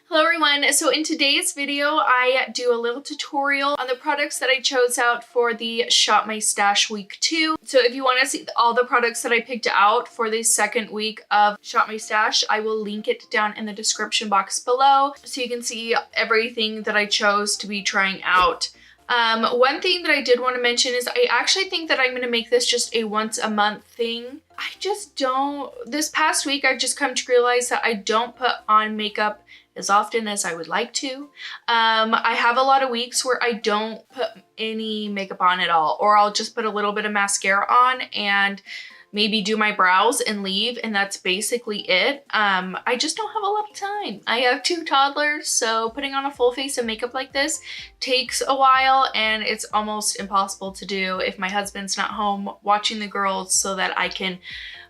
Hello everyone, so in today's video I do a little tutorial on the products that I chose out for the Shop My Stash week 2. So if you want to see all the products that I picked out for the second week of Shop My Stash, I will link it down in the description box below so you can see everything that I chose to be trying out. One thing that I did want to mention is I actually think that I'm going to make this just a once a month thing. I just don't, this past week I've just come to realize that I don't put on makeup as often as I would like to. I have a lot of weeks where I don't put any makeup on at all, or I'll just put a little bit of mascara on and maybe do my brows and leave, and that's basically it. I just don't have a lot of time. I have 2 toddlers, so putting on a full face of makeup like this takes a while, and it's almost impossible to do if my husband's not home watching the girls so that I can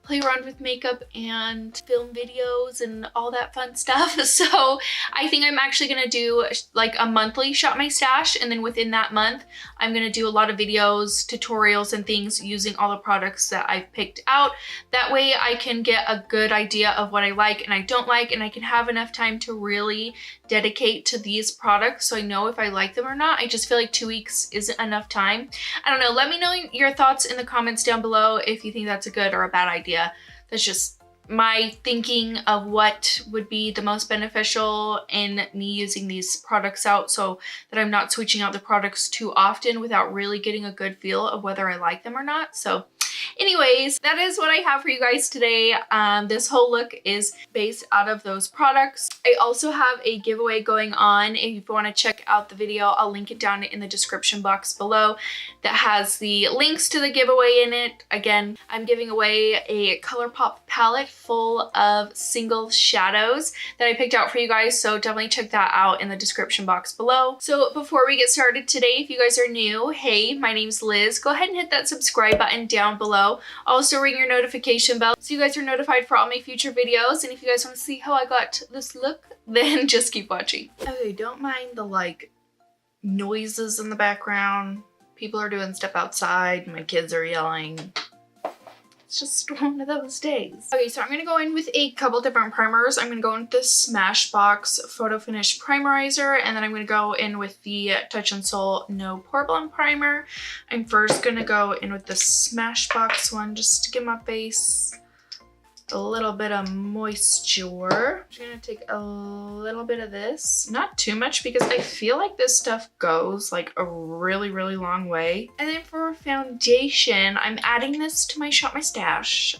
play around with makeup and film videos and all that fun stuff. So I think I'm actually gonna do like a monthly Shop My Stash, and then within that month I'm gonna do a lot of videos, tutorials, and things using all the products that I've picked out. That way I can get a good idea of what I like and I don't like, and I can have enough time to really dedicate to these products so I know if I like them or not. I just feel like 2 weeks isn't enough time. I don't know, let me know your thoughts in the comments down below if you think that's a good or a bad idea. That's just my thinking of what would be the most beneficial in me using these products out so that I'm not switching out the products too often without really getting a good feel of whether I like them or not. So anyways, that is what I have for you guys today. This whole look is based out of those products. I also have a giveaway going on. If you want to check out the video, I'll link it down in the description box below that has the links to the giveaway in it. Again, I'm giving away a Colourpop palette full of single shadows that I picked out for you guys, so definitely check that out in the description box below. So before we get started today, if you guys are new, hey, my name's Liz. Go ahead and hit that subscribe button down below. Also ring your notification bell so you guys are notified for all my future videos, and if you guys want to see how I got this look, then just keep watching. Okay, don't mind the like noises in the background. People are doing stuff outside, my kids are yelling. It's just one of those days. Okay, so I'm gonna go in with a couple different primers. I'm gonna go in with the Smashbox Photo Finish Primerizer, and then I'm gonna go in with the Touch in Sol No Poreblem Primer. I'm first gonna go in with the Smashbox one just to give my face a little bit of moisture. I'm just gonna take a little bit of this, not too much because I feel like this stuff goes like a really long way. And then for foundation, I'm adding this to my Shop My Stash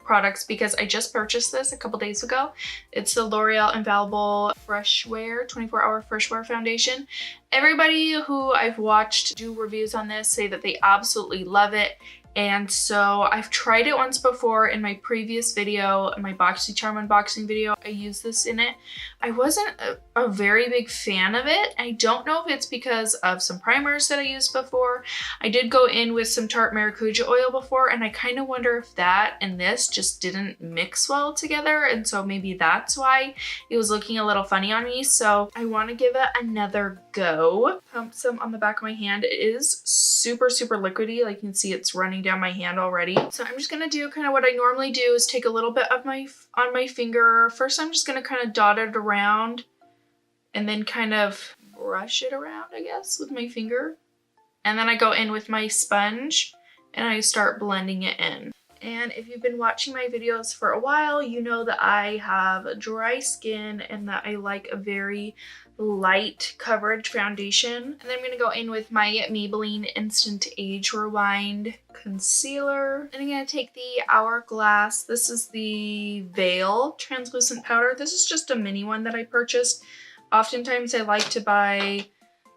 products because I just purchased this a couple days ago. It's the Loreal Infallible Fresh Wear 24-hour Fresh Wear Foundation. Everybody who I've watched do reviews on this say that they absolutely love it. And so I've tried it once before in my previous video, my Boxycharm unboxing video. I used this in it. I wasn't a very big fan of it. I don't know if it's because of some primers that I used before. I did go in with some Tarte Maracuja oil before, and I kind of wonder if that and this just didn't mix well together, and so maybe that's why it was looking a little funny on me. So I want to give it another go. Pump some on the back of my hand. It is super liquidy. Like you can see, it's running down my hand already. So I'm just gonna do kind of what I normally do, is take a little bit of on my finger. First I'm just gonna kind of dot it around and then kind of brush it around, I guess, with my finger. And then I go in with my sponge and I start blending it in. And if you've been watching my videos for a while, you know that I have dry skin and that I like a very light coverage foundation. And then I'm going to go in with my Maybelline Instant Age Rewind concealer. And I'm going to take the Hourglass. This is the Veil translucent powder. This is just a mini one that I purchased. Oftentimes I like to buy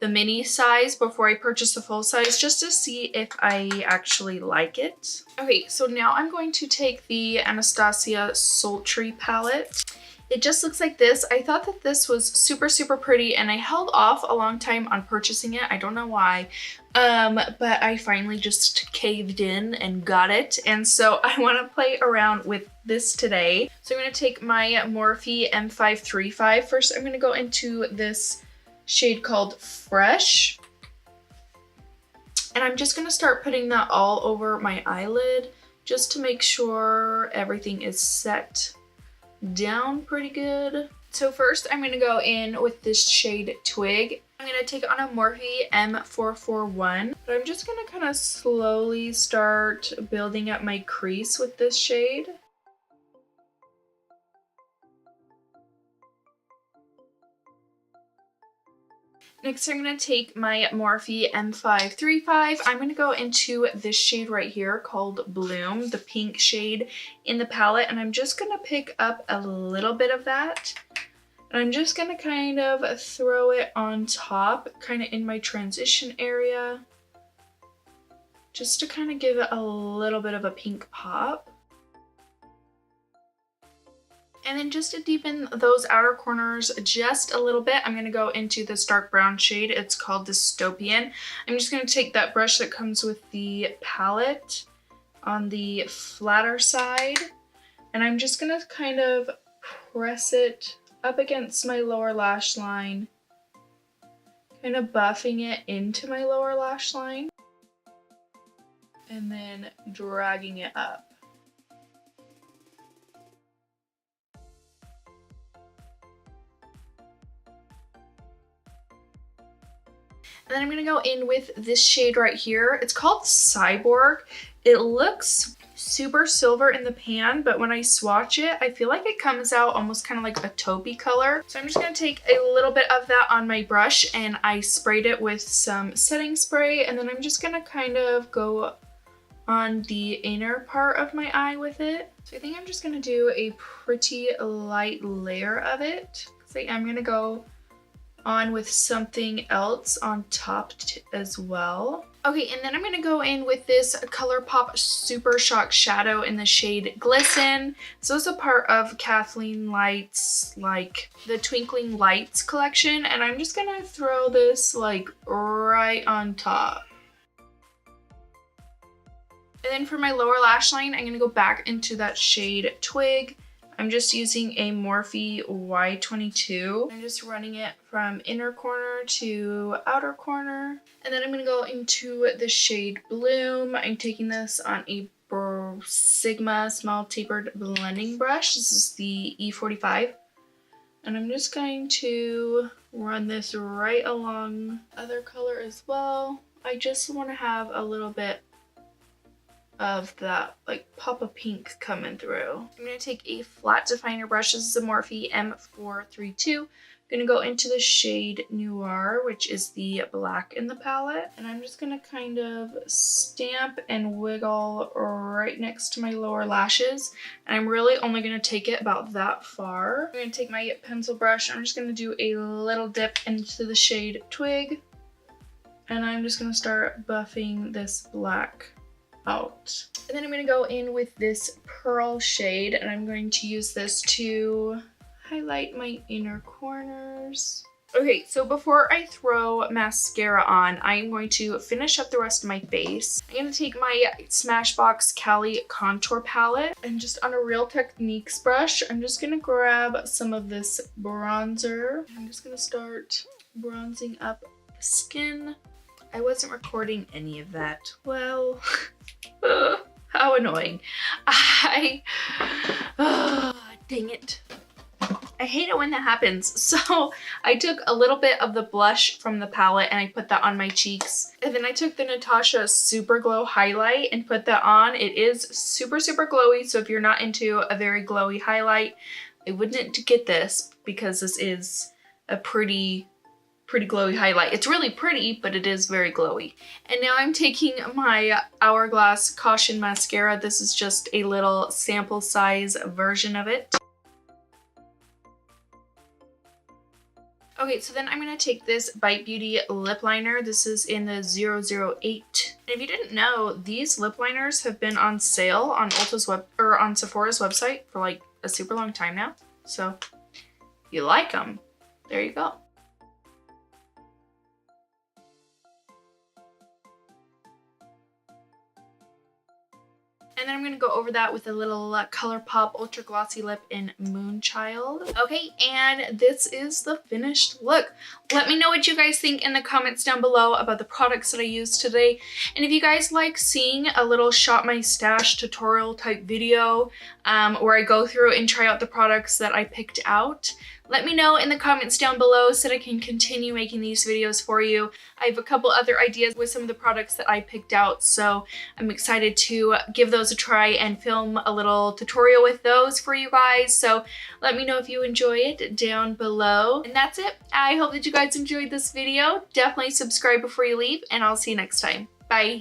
the mini size before I purchase the full size just to see if I actually like it. Okay, so now I'm going to take the Anastasia Sultry palette. It just looks like this. I thought that this was super pretty, and I held off a long time on purchasing it. I don't know why, but I finally just caved in and got it. And so I want to play around with this today. So I'm going to take my Morphe M535. First, I'm going to go into this shade called Fresh. And I'm just going to start putting that all over my eyelid just to make sure everything is set down pretty good. So first I'm going to go in with this shade Twig. I'm going to take on a Morphe M441, but I'm just going to kind of slowly start building up my crease with this shade. Next, I'm going to take my Morphe M535. I'm going to go into this shade right here called Bloom, the pink shade in the palette, and I'm just going to pick up a little bit of that. And I'm just going to kind of throw it on top, kind of in my transition area, just to kind of give it a little bit of a pink pop. And then just to deepen those outer corners just a little bit, I'm going to go into this dark brown shade. It's called Dystopian. I'm just going to take that brush that comes with the palette on the flatter side, and I'm just going to kind of press it up against my lower lash line, kind of buffing it into my lower lash line, and then dragging it up. And then I'm going to go in with this shade right here. It's called Cyborg. It looks super silver in the pan, but when I swatch it, I feel like it comes out almost kind of like a taupey color. So I'm just going to take a little bit of that on my brush, and I sprayed it with some setting spray, and then I'm just going to kind of go on the inner part of my eye with it. So I think I'm just going to do a pretty light layer of it, because I am going to go on with something else on top as well. Okay, and then I'm going to go in with this Colourpop Super Shock Shadow in the shade Glisten. So it's a part of Kathleen Light's, like, the Twinkling Lights collection, and I'm just going to throw this, like, right on top. And then for my lower lash line, I'm going to go back into that shade Twig. I'm just using a Morphe Y22. I'm just running it from inner corner to outer corner. And then I'm going to go into the shade Bloom. I'm taking this on a Sigma small tapered blending brush. This is the E45. And I'm just going to run this right along the other color as well. I just want to have a little bit of that like pop of pink coming through. I'm going to take a flat definer brush. This is a Morphe M432. I'm going to go into the shade Noir, which is the black in the palette. And I'm just going to kind of stamp and wiggle right next to my lower lashes. And I'm really only going to take it about that far. I'm going to take my pencil brush. I'm just going to do a little dip into the shade Twig. And I'm just going to start buffing this black out. And then I'm going to go in with this pearl shade, and I'm going to use this to highlight my inner corners. Okay, so before I throw mascara on, I'm going to finish up the rest of my face. I'm going to take my Smashbox Cali contour palette, and just on a Real Techniques brush, I'm just going to grab some of this bronzer. I'm just going to start bronzing up the skin. I wasn't recording any of that. Well, how annoying. Dang it. I hate it when that happens. So I took a little bit of the blush from the palette and I put that on my cheeks. And then I took the Natasha Super Glow highlight and put that on. It is super, super glowy. So if you're not into a very glowy highlight, I wouldn't get this because this is a pretty glowy highlight. It's really pretty, but it is very glowy. And now I'm taking my Hourglass Caution Mascara. This is just a little sample size version of it. Okay, so then I'm going to take this Bite Beauty lip liner. This is in the 008. And if you didn't know, these lip liners have been on sale on on Sephora's website for like a super long time now. So if you like them, there you go. And then I'm going to go over that with a little Colourpop Ultra Glossy Lip in Moonchild. Okay, and this is the finished look. Let me know what you guys think in the comments down below about the products that I used today. And if you guys like seeing a little Shop My Stash tutorial type video where I go through and try out the products that I picked out, let me know in the comments down below so that I can continue making these videos for you. I have a couple other ideas with some of the products that I picked out, so I'm excited to give those a try and film a little tutorial with those for you guys. So let me know if you enjoy it down below. And that's it. I hope that you guys enjoyed this video. Definitely subscribe before you leave, and I'll see you next time. Bye.